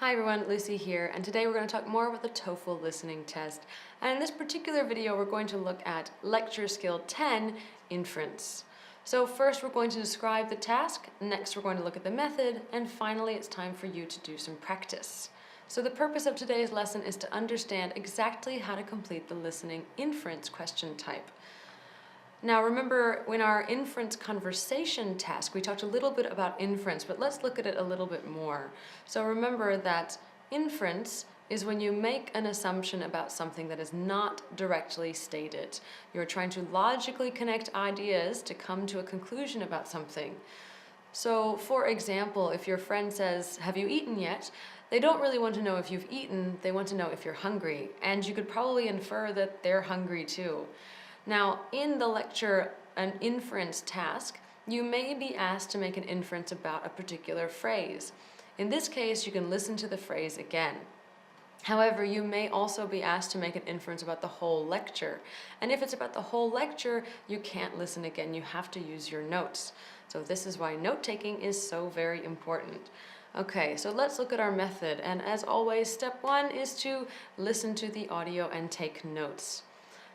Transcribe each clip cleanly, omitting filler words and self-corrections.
Hi everyone, Lucy here, and today we're going to talk more about the TOEFL listening test. And in this particular video, we're going to look at lecture skill 10, inference. So first we're going to describe the task, next we're going to look at the method, and finally it's time for you to do some practice. So the purpose of today's lesson is to understand exactly how to complete the listening inference question type. Now remember, in our inference conversation task, we talked a little bit about inference, but let's look at it a little bit more. So remember that inference is when you make an assumption about something that is not directly stated. You're trying to logically connect ideas to come to a conclusion about something. So for example, if your friend says, "Have you eaten yet?" they don't really want to know if you've eaten, they want to know if you're hungry. And you could probably infer that they're hungry too. Now, in the lecture, an inference task, you may be asked to make an inference about a particular phrase. In this case, you can listen to the phrase again. However, you may also be asked to make an inference about the whole lecture. And if it's about the whole lecture, you can't listen again. You have to use your notes. So this is why note-taking is so very important. Okay, so let's look at our method. And as always, step one is to listen to the audio and take notes.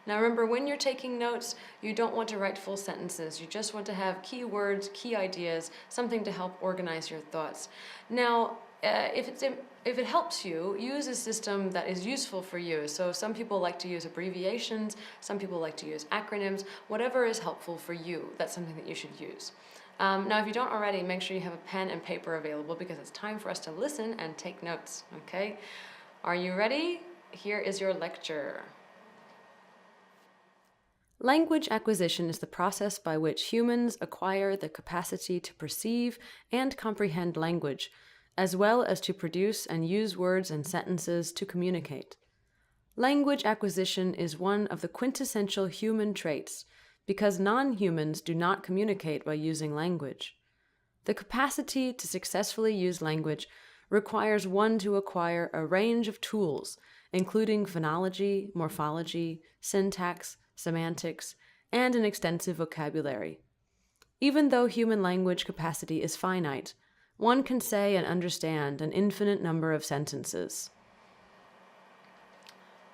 Now remember, when you're taking notes, you don't want to write full sentences. You just want to have key words, key ideas, something to help organize your thoughts. Now, if it helps you, use a system that is useful for you. So some people like to use abbreviations, some people like to use acronyms, whatever is helpful for you, that's something that you should use. Now, if you don't already, make sure you have a pen and paper available because it's time for us to listen and take notes, okay? Are you ready? Here is your lecture. Language acquisition is the process by which humans acquire the capacity to perceive and comprehend language, as well as to produce and use words and sentences to communicate. Language acquisition is one of the quintessential human traits because non-humans do not communicate by using language. The capacity to successfully use language requires one to acquire a range of tools, including phonology, morphology, syntax, semantics, and an extensive vocabulary. Even though human language capacity is finite, one can say and understand an infinite number of sentences.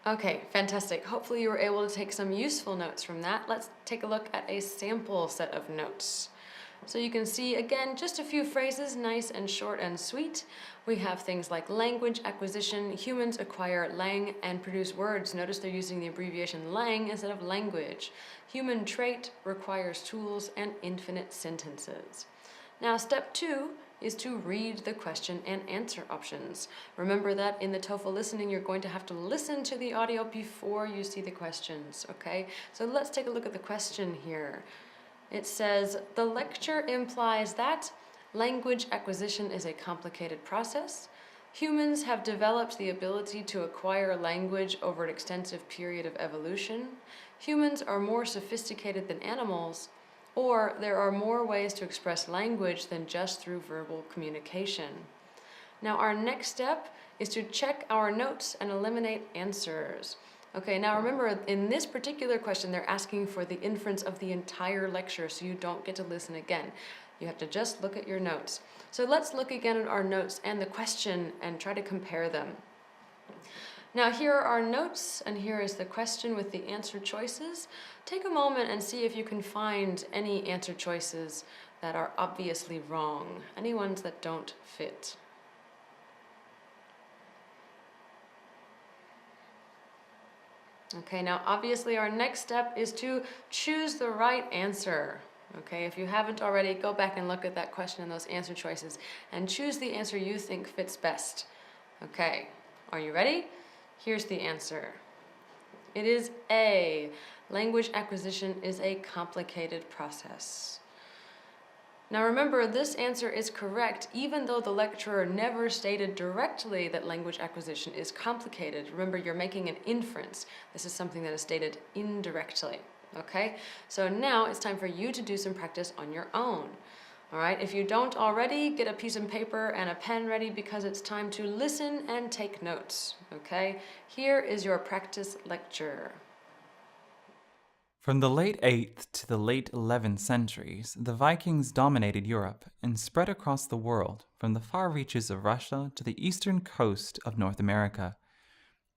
Okay, fantastic. Hopefully you were able to take some useful notes from that. Let's take a look at a sample set of notes. So you can see, again, just a few phrases, nice and short and sweet. We have things like language acquisition. Humans acquire lang and produce words. Notice they're using the abbreviation lang instead of language. Human trait requires tools and infinite sentences. Now, step two is to read the question and answer options. Remember that in the TOEFL listening, you're going to have to listen to the audio before you see the questions, okay? So let's take a look at the question here. It says, the lecture implies that language acquisition is a complicated process. Humans have developed the ability to acquire language over an extensive period of evolution. Humans are more sophisticated than animals, or there are more ways to express language than just through verbal communication. Now our next step is to check our notes and eliminate answers. Okay, now remember, in this particular question, they're asking for the inference of the entire lecture, so you don't get to listen again. You have to just look at your notes. So let's look again at our notes and the question and try to compare them. Now here are our notes, and here is the question with the answer choices. Take a moment and see if you can find any answer choices that are obviously wrong, any ones that don't fit. Okay, now obviously our next step is to choose the right answer. Okay, if you haven't already, go back and look at that question and those answer choices and choose the answer you think fits best. Okay, are you ready? Here's the answer. It is A. Language acquisition is a complicated process. Now remember, this answer is correct even though the lecturer never stated directly that language acquisition is complicated. Remember, you're making an inference. This is something that is stated indirectly, okay? So now it's time for you to do some practice on your own. All right, if you don't already, get a piece of paper and a pen ready because it's time to listen and take notes, okay? Here is your practice lecture. From the late 8th to the late 11th centuries, the Vikings dominated Europe and spread across the world, from the far reaches of Russia to the eastern coast of North America.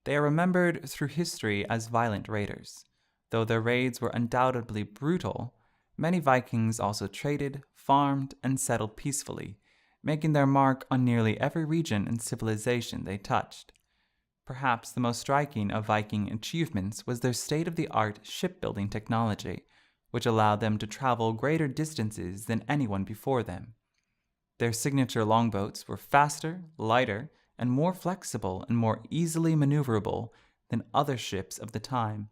They are remembered through history as violent raiders. Though their raids were undoubtedly brutal, many Vikings also traded, farmed, and settled peacefully, making their mark on nearly every region and civilization they touched. Perhaps the most striking of Viking achievements was their state-of-the-art shipbuilding technology, which allowed them to travel greater distances than anyone before them. Their signature longboats were faster, lighter, and more flexible and more easily maneuverable than other ships of the time.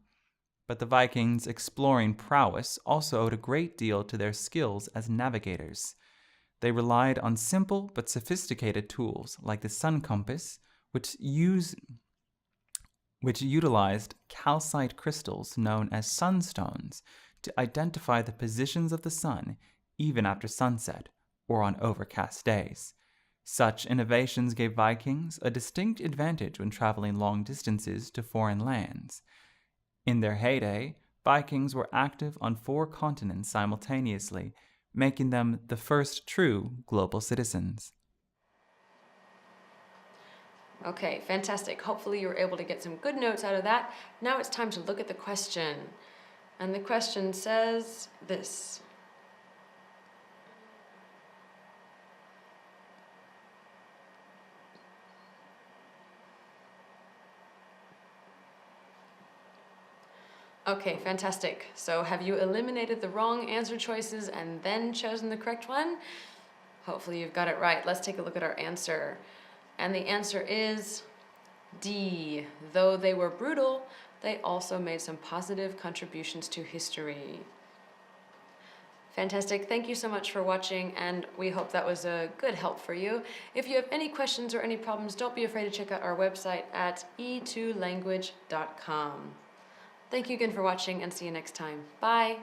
But the Vikings' exploring prowess also owed a great deal to their skills as navigators. They relied on simple but sophisticated tools like the sun compass, which utilized calcite crystals known as sunstones to identify the positions of the sun even after sunset or on overcast days. Such innovations gave Vikings a distinct advantage when traveling long distances to foreign lands. In their heyday, Vikings were active on 4 continents simultaneously, making them the first true global citizens. Okay, fantastic. Hopefully you were able to get some good notes out of that. Now it's time to look at the question. And the question says this. Okay, fantastic. So have you eliminated the wrong answer choices and then chosen the correct one? Hopefully you've got it right. Let's take a look at our answer. And the answer is D. Though they were brutal, they also made some positive contributions to history. Fantastic. Thank you so much for watching, and we hope that was a good help for you. If you have any questions or any problems, don't be afraid to check out our website at e2language.com. Thank you again for watching, and see you next time. Bye!